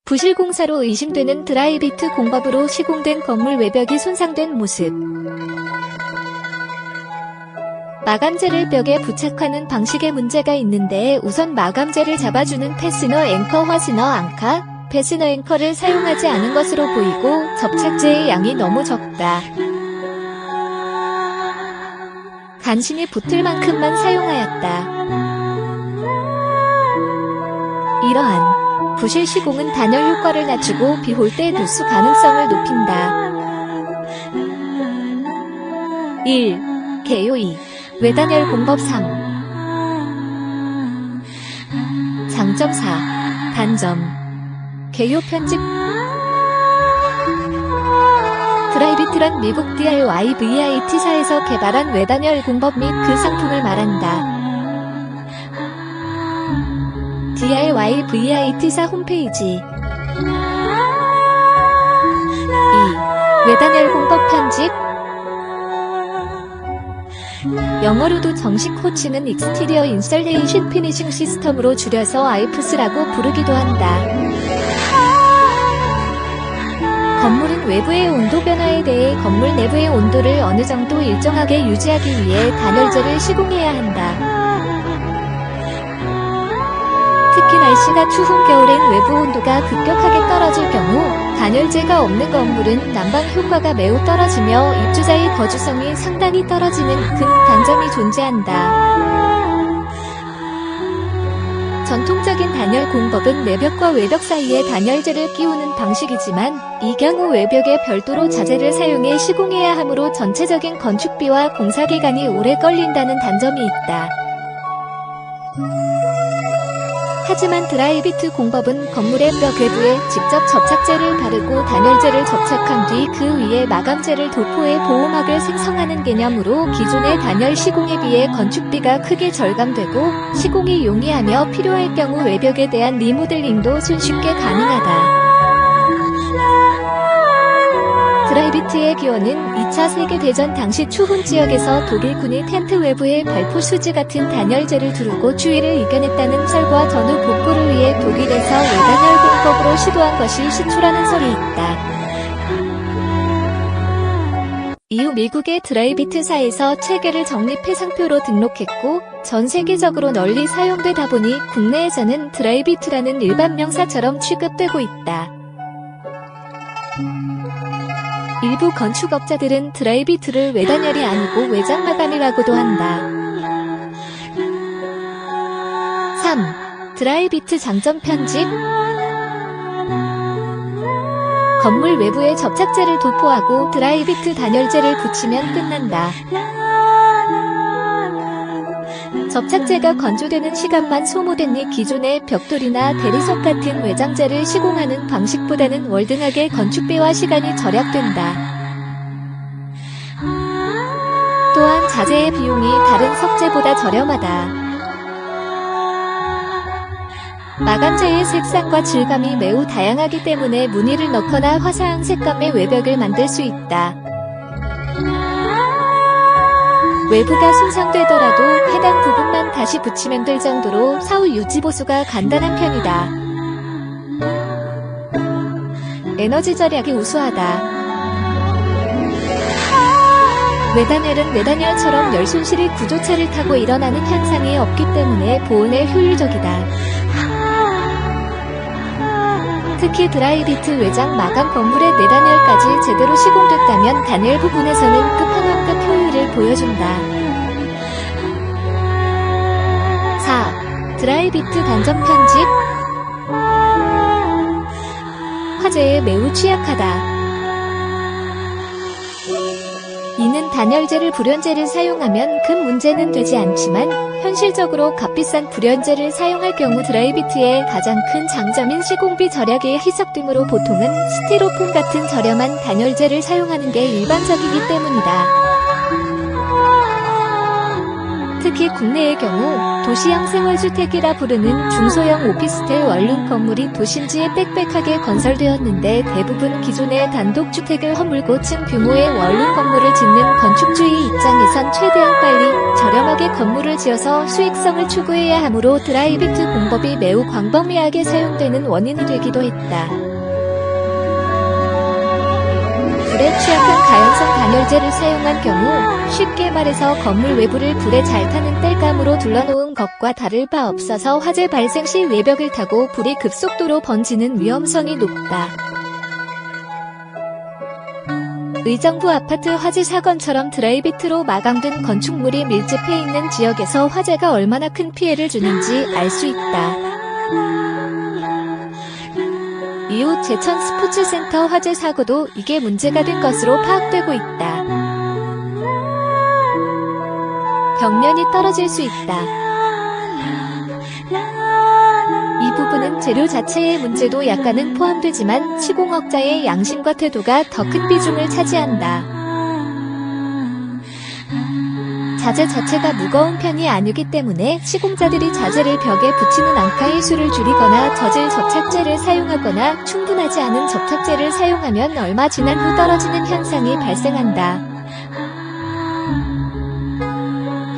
부실공사로 의심되는 드라이비트 공법으로 시공된 건물 외벽이 손상된 모습. 마감재를 벽에 부착하는 방식에 문제가 있는데 우선 마감재를 잡아주는 패스너 앵커 화스너 앙카, 패스너 앵커를 사용하지 않은 것으로 보이고 접착제의 양이 너무 적다. 간신히 붙을 만큼만 사용하였다. 이러한 부실 시공은 단열 효과를 낮추고 비 올 때 누수 가능성을 높인다. 1. 개요. 2. 외단열 공법. 3. 장점. 4. 단점. 개요 편집. 드라이비트란 미국 DIYVIT사에서 개발한 외단열 공법 및 그 상품을 말한다. DIYVIT사 홈페이지. 2. 외단열 공법 편집. 영어로도 정식 호칭은 익스티리어 인설레이션 피니싱 시스템으로 줄여서 IPS라고 부르기도 한다. 건물은 외부의 온도 변화에 대해 건물 내부의 온도를 어느 정도 일정하게 유지하기 위해 단열재를 시공해야 한다. 특히 날씨가 추운 겨울엔 외부 온도가 급격하게 떨어질 경우 단열재가 없는 건물은 난방 효과가 매우 떨어지며 입주자의 거주성이 상당히 떨어지는 큰 단점이 존재한다. 전통적인 단열 공법은 내벽과 외벽 사이에 단열재를 끼우는 방식이지만 이 경우 외벽에 별도로 자재를 사용해 시공해야 하므로 전체적인 건축비와 공사기간이 오래 걸린다는 단점이 있다. 하지만 드라이비트 공법은 건물의 벽 외부에 직접 접착제를 바르고 단열재를 접착한 뒤 그 위에 마감재를 도포해 보호막을 생성하는 개념으로 기존의 단열 시공에 비해 건축비가 크게 절감되고 시공이 용이하며 필요할 경우 외벽에 대한 리모델링도 손쉽게 가능하다. 드라이비트의 기원은 2차 세계대전 당시 추운 지역에서 독일군이 텐트 외부에 발포 수지 같은 단열재를 두르고 추위를 이겨냈다는 설과 전후 복구를 위해 독일에서 외단열 공법으로 시도한 것이 시초라는 설이 있다. 이후 미국의 드라이비트사에서 체계를 정립해 상표로 등록했고 전 세계적으로 널리 사용되다 보니 국내에서는 드라이비트라는 일반 명사처럼 취급되고 있다. 일부 건축업자들은 드라이비트를 외단열이 아니고 외장 마감이라고도 한다. 3. 드라이비트 장점 편집. 건물 외부에 접착제를 도포하고 드라이비트 단열재를 붙이면 끝난다. 접착제가 건조되는 시간만 소모되니 기존의 벽돌이나 대리석 같은 외장재를 시공하는 방식보다는 월등하게 건축비와 시간이 절약된다. 또한 자재의 비용이 다른 석재보다 저렴하다. 마감재의 색상과 질감이 매우 다양하기 때문에 무늬를 넣거나 화사한 색감의 외벽을 만들 수 있다. 외부가 손상되더라도 해당 부분만 다시 붙이면 될 정도로 사후 유지 보수가 간단한 편이다. 에너지 절약이 우수하다. 외단열은 외단열처럼 열 손실이 구조차를 타고 일어나는 현상이 없기 때문에 보온에 효율적이다. 특히 드라이비트 외장 마감 건물의 내단열까지 제대로 시공됐다면 단열 부분에서는 끝판왕급 효율을 보여준다. 4. 드라이비트 단점 편집. 화재에 매우 취약하다. 이는 단열재를 불연재를 사용하면 큰 문제는 되지 않지만 현실적으로 값비싼 불연재를 사용할 경우 드라이비트의 가장 큰 장점인 시공비 절약이 희석되므로 보통은 스티로폼 같은 저렴한 단열재를 사용하는 게 일반적이기 때문이다. 특히 국내의 경우 도시형 생활주택이라 부르는 중소형 오피스텔 원룸 건물이 도심지에 빽빽하게 건설되었는데 대부분 기존의 단독주택을 허물고 층 규모의 원룸 건물을 짓는 건축주의 입장에선 최대한 빨리 저렴 저렴하게 건물을 지어서 수익성을 추구해야 하므로 드라이비트 공법이 매우 광범위하게 사용되는 원인이 되기도 했다. 불에 취약한 가연성 단열재를 사용한 경우 쉽게 말해서 건물 외부를 불에 잘 타는 땔감으로 둘러놓은 것과 다를 바 없어서 화재 발생 시 외벽을 타고 불이 급속도로 번지는 위험성이 높다. 의정부 아파트 화재 사건처럼 드라이비트로 마감된 건축물이 밀집해 있는 지역에서 화재가 얼마나 큰 피해를 주는지 알 수 있다. 이후 제천 스포츠센터 화재 사고도 이게 문제가 된 것으로 파악되고 있다. 벽면이 떨어질 수 있다. 이 부분은 재료 자체의 문제도 약간은 포함되지만 시공업자의 양심과 태도가 더 큰 비중을 차지한다. 자재 자체가 무거운 편이 아니기 때문에 시공자들이 자재를 벽에 붙이는 앙카의 수를 줄이거나 저질 접착제를 사용하거나 충분하지 않은 접착제를 사용하면 얼마 지난 후 떨어지는 현상이 발생한다.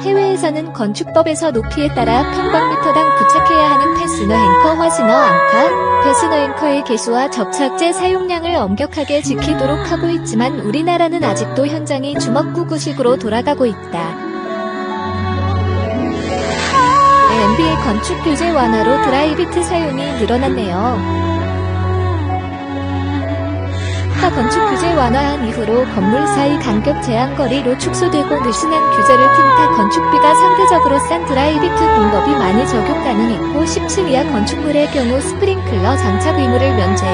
해외에서는 건축법에서 높이에 따라 평방미터당 부착해야 하는 패스너 앵커, 화스너 앙카, 패스너 앵커의 개수와 접착제 사용량을 엄격하게 지키도록 하고 있지만 우리나라는 아직도 현장이 주먹구구식으로 돌아가고 있다. MB의 건축 규제 완화로 드라이비트 사용이 늘어났네요. 타 건축 규제 완화한 이후로 건물 사이 간격 제한 거리로 축소되고 느슨한 규제를 틈 타 건축비가 상대적으로 싼 드라이비트 공법이 많이 적용 가능했고 10층 이하 건축물의 경우 스프링클러 장착 의무를 면제.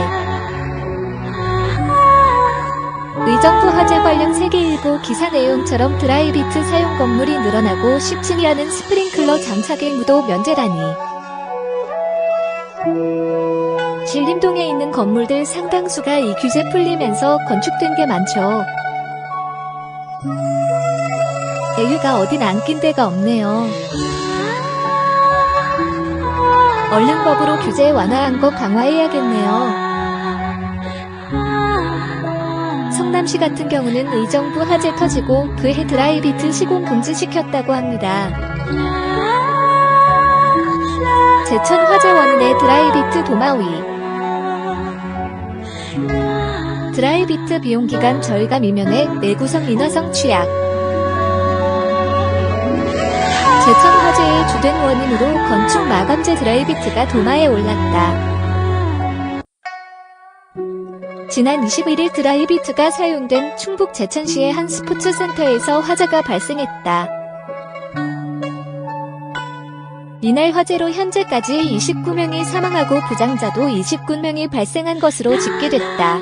의정부 화재 관련 세계일보 기사 내용처럼 드라이비트 사용 건물이 늘어나고 10층 이하는 스프링클러 장착 의무도 면제라니. 신림동에 있는 건물들 상당수가 이 규제 풀리면서 건축된 게 많죠. 에휴가 어딘 안 낀 데가 없네요. 얼른 법으로 규제 완화한 거 강화해야겠네요. 성남시 같은 경우는 의정부 화재 터지고 그해 드라이비트 시공 금지시켰다고 합니다. 제천 화재 원인의 드라이비트 도마위. 드라이비트 비용기간 절감이면에 내구성 인허성 취약. 제천 화재의 주된 원인으로 건축 마감재 드라이비트가 도마에 올랐다. 지난 21일 드라이비트가 사용된 충북 제천시의 한 스포츠센터에서 화재가 발생했다. 이날 화재로 현재까지 29명이 사망하고 부상자도 29명이 발생한 것으로 집계됐다.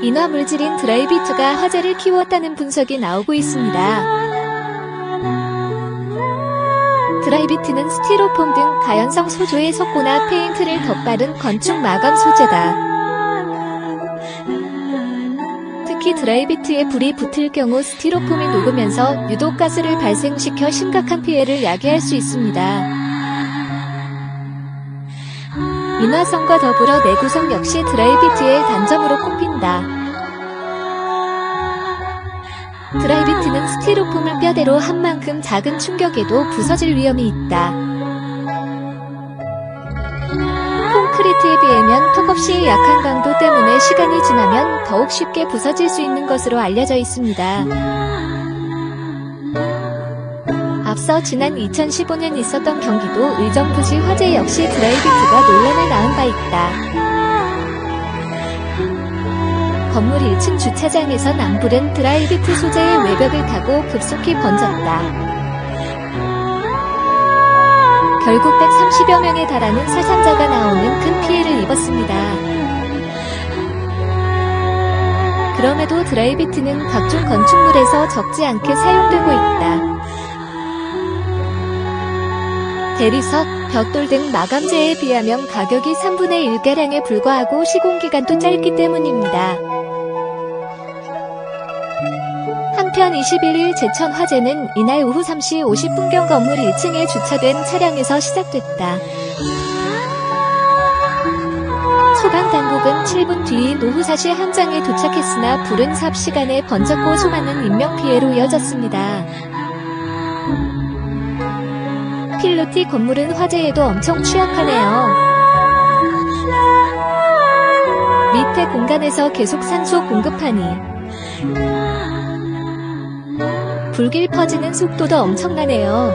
인화 물질인 드라이비트가 화재를 키웠다는 분석이 나오고 있습니다. 드라이비트는 스티로폼 등 가연성 소조의 석고나 페인트를 덧바른 건축 마감 소재다. 특히 드라이비트에 불이 붙을 경우 스티로폼이 녹으면서 유독가스를 발생시켜 심각한 피해를 야기할 수 있습니다. 인화성과 더불어 내구성 역시 드라이비트의 단점으로 꼽힌다. 드라이비트는 스티로폼을 뼈대로 한 만큼 작은 충격에도 부서질 위험이 있다. 콘크리트에 비하면 턱없이 약한 강도 때문에 시간이 지나면 더욱 쉽게 부서질 수 있는 것으로 알려져 있습니다. 앞서 지난 2015년 있었던 경기도 의정부시 화재 역시 드라이비트가 논란을 낳은 바 있다. 건물 1층 주차장에서 낭불은 드라이비트 소재의 외벽을 타고 급속히 번졌다. 결국 130여 명에 달하는 사상자가 나오는 큰 피해를 입었습니다. 그럼에도 드라이비트는 각종 건축물에서 적지 않게 사용되고 있다. 대리석, 벽돌 등 마감재에 비하면 가격이 3분의 1가량에 불과하고 시공기간도 짧기 때문입니다. 한편 21일 제천 화재는 이날 오후 3시 50분경 건물 1층에 주차된 차량에서 시작됐다. 소방당국은 7분 뒤 노후사시 현장에 도착했으나 불은 삽시간에 번졌고 수많은 인명피해로 이어졌습니다. 필로티 건물은 화재에도 엄청 취약하네요. 밑에 공간에서 계속 산소 공급하니 불길 퍼지는 속도도 엄청나네요.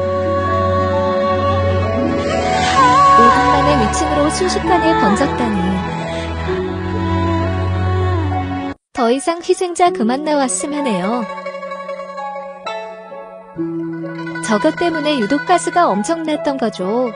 5분 만에 위층으로 순식간에 번졌다니. 더 이상 희생자 그만 나왔으면 해요. 저것 때문에 유독 가스가 엄청났던 거죠.